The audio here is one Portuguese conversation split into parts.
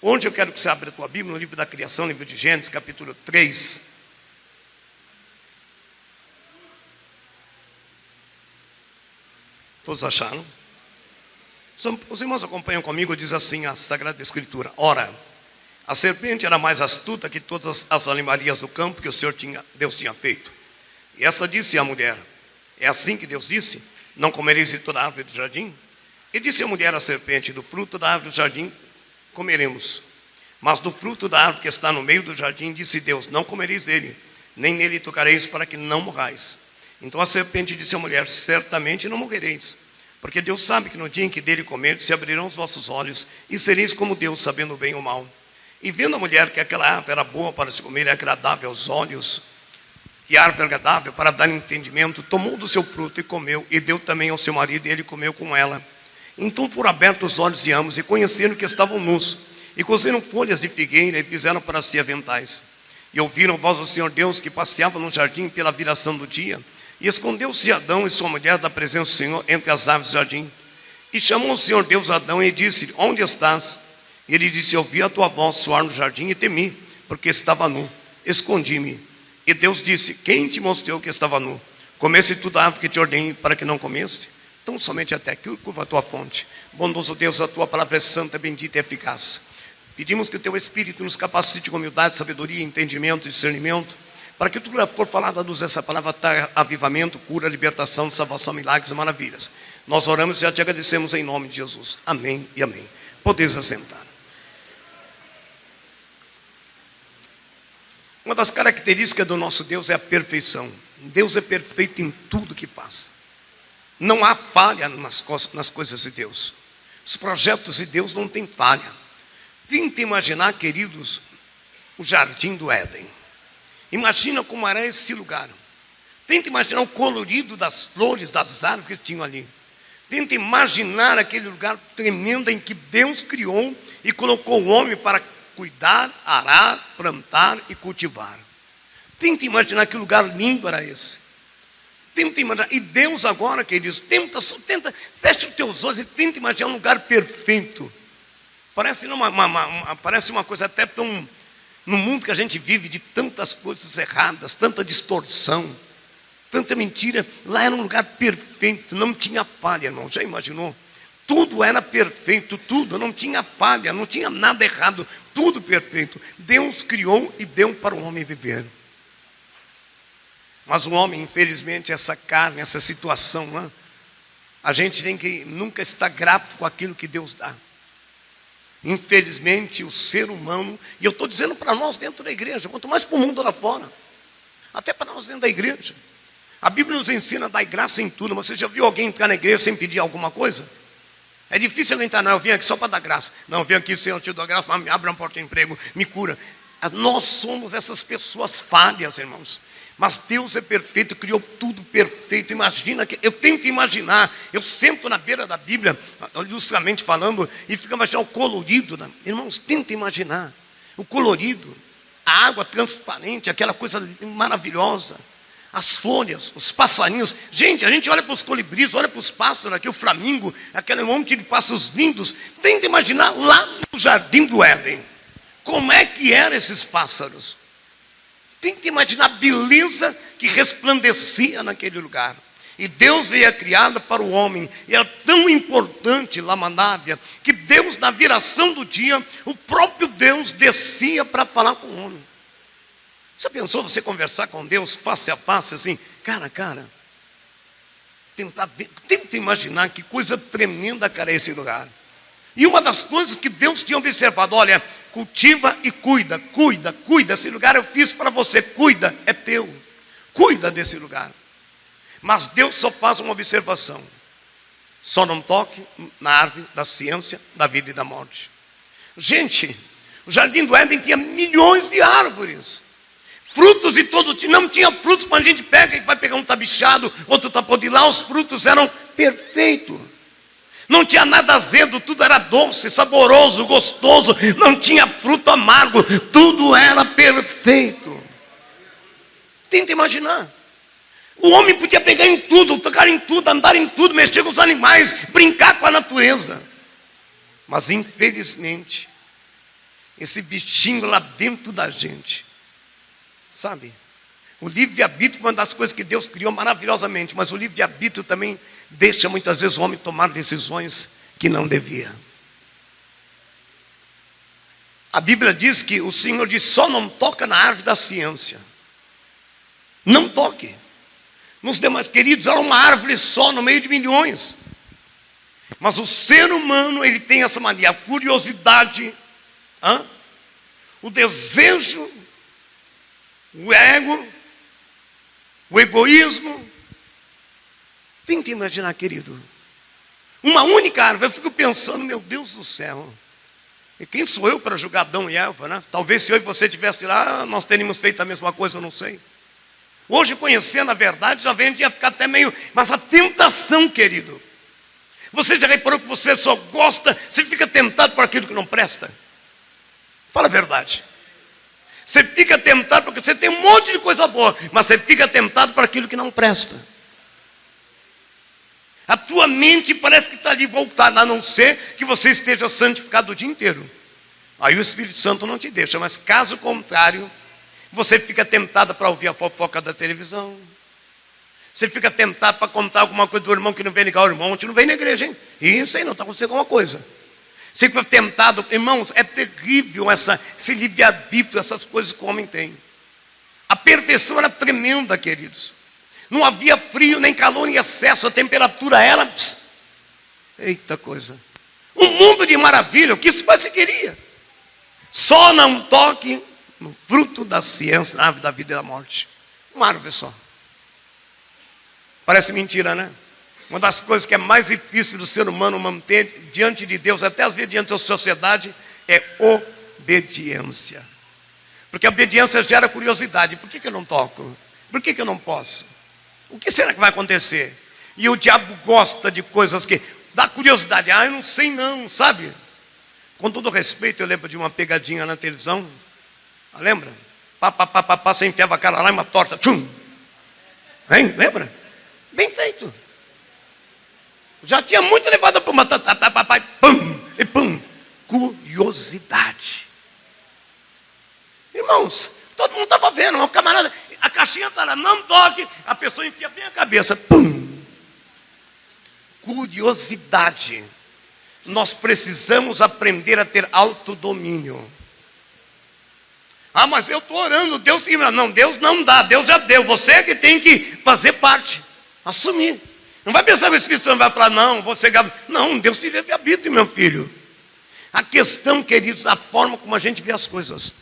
Hoje eu quero que você abra a tua Bíblia no livro da criação, livro de Gênesis, capítulo 3. Todos acharam? Os irmãos acompanham comigo, diz assim a Sagrada Escritura: ora, a serpente era mais astuta que todas as animarias do campo que Deus tinha feito. E esta disse à mulher: é assim que Deus disse, não comereis de toda a árvore do jardim? E disse a mulher à serpente: do fruto da árvore do jardim comeremos, mas do fruto da árvore que está no meio do jardim, disse Deus, não comereis dele, nem nele tocareis, para que não morrais. Então a serpente disse à mulher: certamente não morrereis, porque Deus sabe que no dia em que dele comerdes, se abrirão os vossos olhos, e sereis como Deus, sabendo o bem e o mal. E vendo a mulher que aquela árvore era boa para se comer, e agradável aos olhos, e árvore agradável para dar entendimento, tomou do seu fruto e comeu, e deu também ao seu marido, e ele comeu com ela. Então foram abertos os olhos de ambos, e conheceram que estavam nus, e cozeram folhas de figueira, e fizeram para si aventais. E ouviram a voz do Senhor Deus, que passeava no jardim pela viração do dia, e escondeu-se Adão e sua mulher da presença do Senhor entre as árvores do jardim. E chamou o Senhor Deus Adão e disse: onde estás? E ele disse: ouvi a tua voz soar no jardim e temi, porque estava nu, escondi-me. E Deus disse: quem te mostrou que estava nu? Comeste tu da árvore que te ordenei para que não comeste? Então somente até aqui, curva a tua fonte. Bondoso Deus, a tua palavra é santa, bendita e eficaz. Pedimos que o teu Espírito nos capacite com humildade, sabedoria, entendimento e discernimento, para que tudo que for falado, a luz dessa palavra, traga avivamento, cura, libertação, salvação, milagres e maravilhas. Nós oramos e já te agradecemos em nome de Jesus. Amém e amém. Podeis assentar. Uma das características do nosso Deus é a perfeição. Deus é perfeito em tudo que faz. Não há falha nas coisas de Deus. Os projetos de Deus não têm falha. Tenta imaginar, queridos, o jardim do Éden. Imagina como era esse lugar. Tenta imaginar o colorido das flores, das árvores que tinham ali. Tenta imaginar aquele lugar tremendo em que Deus criou e colocou o homem para cuidar, arar, plantar e cultivar. Tenta imaginar que lugar lindo era esse. Tenta imaginar. E Deus agora, queridos, tenta, fecha os teus olhos e tenta imaginar um lugar perfeito. Parece uma coisa até tão... No mundo que a gente vive de tantas coisas erradas, tanta distorção, tanta mentira, lá era um lugar perfeito, não tinha falha, irmão. Já imaginou? Tudo era perfeito, tudo, não tinha falha, não tinha nada errado, tudo perfeito. Deus criou e deu para o homem viver. Mas o homem, infelizmente, essa carne, essa situação, né? A gente tem que nunca estar grato com aquilo que Deus dá. Infelizmente, o ser humano, e eu estou dizendo para nós dentro da igreja, quanto mais para o mundo lá fora, até para nós dentro da igreja. A Bíblia nos ensina a dar graça em tudo, mas você já viu alguém entrar na igreja sem pedir alguma coisa? É difícil alguém entrar, não, eu vim aqui só para dar graça. Não, eu vim aqui, Senhor, eu te dou graça, mas me abre uma porta de emprego, me cura. Nós somos essas pessoas falhas, irmãos. Mas Deus é perfeito, criou tudo perfeito. Imagina, eu tento imaginar, eu sento na beira da Bíblia, ilustramente falando, e fico imaginando o colorido. Irmãos, tenta imaginar o colorido, a água transparente, aquela coisa maravilhosa, as folhas, os passarinhos. Gente, a gente olha para os colibris, olha para os pássaros aqui, o flamingo, aquele monte de pássaros lindos. Tenta imaginar lá no jardim do Éden, como é que eram esses pássaros. Tenta imaginar a beleza que resplandecia naquele lugar. E Deus veio a criada para o homem. E era tão importante lá Manávia, que Deus, na viração do dia, o próprio Deus descia para falar com o homem. Você pensou você conversar com Deus face a face, assim, cara a cara? Tenta imaginar que coisa tremenda, cara, é esse lugar. E uma das coisas que Deus tinha observado, olha, cultiva e cuida. Esse lugar eu fiz para você, cuida, é teu. Cuida desse lugar. Mas Deus só faz uma observação. Só não toque na árvore da ciência, da vida e da morte. Gente, o jardim do Éden tinha milhões de árvores. Frutos de todo tipo. Não tinha frutos para a gente pega, e vai pegar um tabichado, outro tapou de lá, os frutos eram perfeitos. Não tinha nada azedo, tudo era doce, saboroso, gostoso. Não tinha fruto amargo, tudo era perfeito. Tenta imaginar. O homem podia pegar em tudo, tocar em tudo, andar em tudo, mexer com os animais, brincar com a natureza. Mas infelizmente, esse bichinho lá dentro da gente, sabe? O livre-arbítrio foi uma das coisas que Deus criou maravilhosamente, mas o livre-arbítrio também deixa muitas vezes o homem tomar decisões que não devia. A Bíblia diz que o Senhor diz: só não toca na árvore da ciência. Não toque. Nos demais, queridos, era uma árvore só no meio de milhões. Mas o ser humano, ele tem essa mania, a curiosidade, o desejo, o ego, o egoísmo. Tenta imaginar, querido, uma única árvore. Eu fico pensando, meu Deus do céu, e quem sou eu para julgar Adão e Eva, né? Talvez se eu e você estivesse lá, nós teríamos feito a mesma coisa, eu não sei. Hoje, conhecendo a verdade, já vem a ficar até meio... Mas a tentação, querido, você já reparou que você só gosta, você fica tentado por aquilo que não presta? Fala a verdade. Você fica tentado porque você tem um monte de coisa boa, mas você fica tentado por aquilo que não presta. A tua mente parece que está ali voltada, a não ser que você esteja santificado o dia inteiro. Aí o Espírito Santo não te deixa, mas caso contrário, você fica tentado para ouvir a fofoca da televisão. Você fica tentado para contar alguma coisa do irmão que não vem ligar o irmão, ontem não vem na igreja, hein? Isso aí não está acontecendo alguma coisa. Você fica tentado, irmãos, é terrível esse livre-arbítrio, essas coisas que o homem tem. A perfeição era tremenda, queridos. Não havia frio, nem calor em excesso, a temperatura era... Eita coisa. Um mundo de maravilha, o que isso mais se queria? Só não toque no fruto da ciência, na árvore da vida e da morte. Uma árvore só. Parece mentira, né? Uma das coisas que é mais difícil do ser humano manter diante de Deus, até às vezes diante da sociedade, é obediência. Porque a obediência gera curiosidade. Por que eu não toco? Por que eu não posso? O que será que vai acontecer? E o diabo gosta de coisas que dá curiosidade. Eu não sei não, sabe? Com todo respeito, eu lembro de uma pegadinha na televisão. Lembra? Você enfiava a cara lá e uma torta. Tchum! Hein? Lembra? Bem feito. Já tinha muito levado para uma papai, pum, e pum. Curiosidade. Irmãos, todo mundo estava vendo, o camarada, a caixinha está lá, não toque, a pessoa enfia bem a cabeça, pum. Curiosidade. Nós precisamos aprender a ter autodomínio. Mas eu estou orando, Deus tem... Não, Deus não dá, Deus já deu. Você é que tem que fazer parte, assumir. Não vai pensar que o Espírito Santo vai falar, não, você... Não, Deus te livre-arbítrio, meu filho. A questão, queridos, a forma como a gente vê as coisas.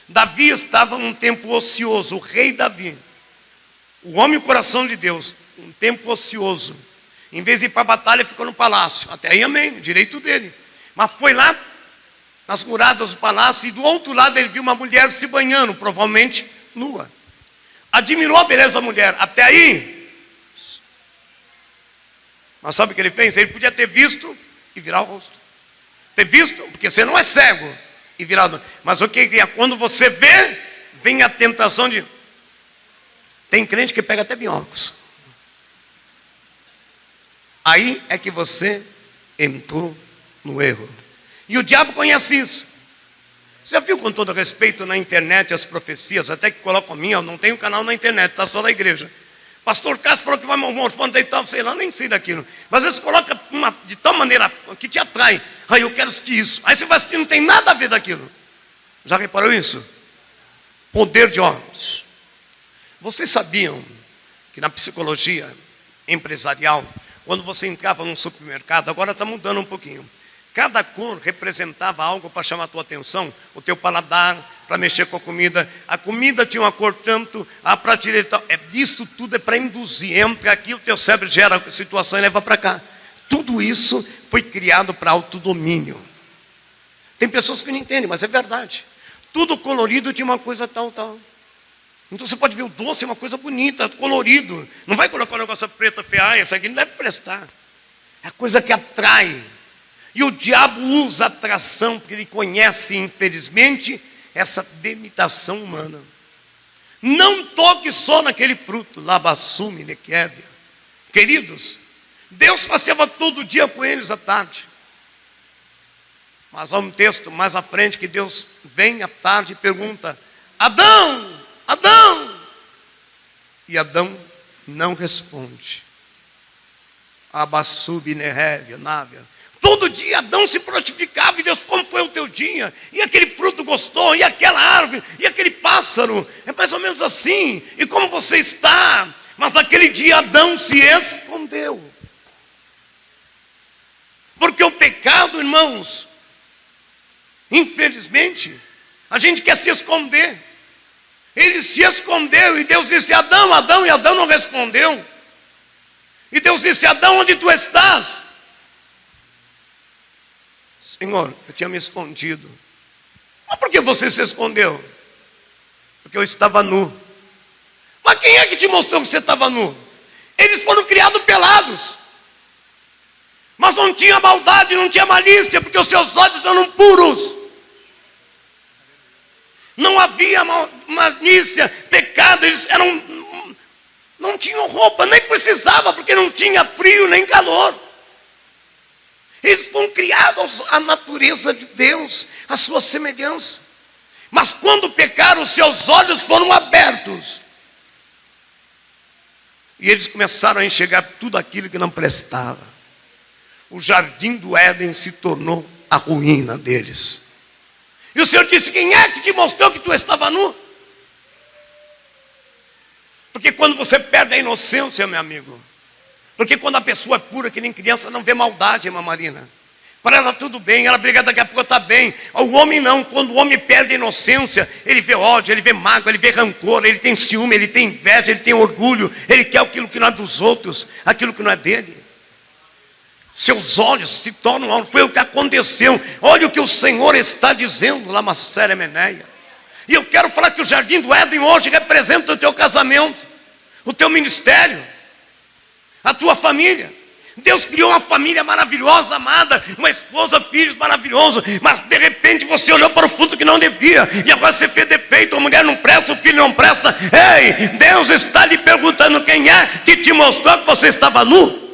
Davi estava num tempo ocioso, o rei Davi. O homem e o coração de Deus, um tempo ocioso. Em vez de ir para a batalha, ficou no palácio. Até aí, amém, direito dele. Mas foi lá nas muradas do palácio, e do outro lado ele viu uma mulher se banhando, provavelmente nua. Admirou a beleza da mulher, até aí. Mas sabe o que ele fez? Ele podia ter visto e virar o rosto. Ter visto, porque você não é cego, e virar o rosto. Mas o que é? Quando você vê, vem a tentação de... Tem crente que pega até binóculos. Aí é que você entrou no erro. E o diabo conhece isso. Você já viu, com todo respeito, na internet as profecias, até que colocam a minha, eu não tenho canal na internet, está só na igreja. Pastor Cássio falou que vai morfando e tal, sei lá, nem sei daquilo. Mas eles colocam de tal maneira que te atrai. Eu quero assistir isso. Aí você vai assistir, não tem nada a ver daquilo. Já reparou isso? Poder de olhos. Vocês sabiam que na psicologia empresarial, quando você entrava num supermercado, agora está mudando um pouquinho. Cada cor representava algo para chamar a tua atenção, o teu paladar, para mexer com a comida. A comida tinha uma cor tanto, a prateleira tal. Isso tudo é para induzir. Entra aqui, o teu cérebro gera a situação e leva para cá. Tudo isso foi criado para autodomínio. Tem pessoas que não entendem, mas é verdade. Tudo colorido tinha uma coisa tal. Então você pode ver o doce, é uma coisa bonita, colorido. Não vai colocar um negócio preto, feio, essa aqui não deve prestar. É a coisa que atrai. E o diabo usa atração, porque ele conhece, infelizmente, essa demitação humana. Não toque só naquele fruto, labassume, nequévia. Queridos, Deus passeava todo dia com eles à tarde. Mas há um texto mais à frente que Deus vem à tarde e pergunta: Adão, Adão! E Adão não responde. Abassub, Nerevia, Návia. Todo dia Adão se prontificava, e Deus, como foi o teu dia? E aquele fruto gostou? E aquela árvore? E aquele pássaro? É mais ou menos assim. E como você está? Mas naquele dia Adão se escondeu. Porque o pecado, irmãos, infelizmente, a gente quer se esconder. Ele se escondeu e Deus disse: Adão, Adão, e Adão não respondeu. E Deus disse: Adão, onde tu estás? Senhor, eu tinha me escondido. Mas por que você se escondeu? Porque eu estava nu. Mas quem é que te mostrou que você estava nu? Eles foram criados pelados. Mas não tinha maldade, não tinha malícia, porque os seus olhos eram puros. Não havia malícia, pecado, eles não tinham roupa, nem precisava, porque não tinha frio nem calor. Eles foram criados à natureza de Deus, à sua semelhança. Mas quando pecaram, os seus olhos foram abertos. E eles começaram a enxergar tudo aquilo que não prestava. O jardim do Éden se tornou a ruína deles. E o Senhor disse: quem é que te mostrou que tu estava nu? Porque quando você perde a inocência, meu amigo, porque quando a pessoa é pura, que nem criança, não vê maldade, irmã Marina. Para ela tudo bem, ela briga, daqui a pouco está bem. O homem não, quando o homem perde a inocência, ele vê ódio, ele vê mágoa, ele vê rancor, ele tem ciúme, ele tem inveja, ele tem orgulho, ele quer aquilo que não é dos outros, aquilo que não é dele. Seus olhos se tornam, foi o que aconteceu. Olha o que o Senhor está dizendo lá na Série Meneia. E eu quero falar que o Jardim do Éden hoje representa o teu casamento, o teu ministério, a tua família. Deus criou uma família maravilhosa, amada, uma esposa, filhos maravilhosos, mas de repente você olhou para o fruto que não devia, e agora você fez defeito, a mulher não presta, o filho não presta. Ei, Deus está lhe perguntando: quem é que te mostrou que você estava nu?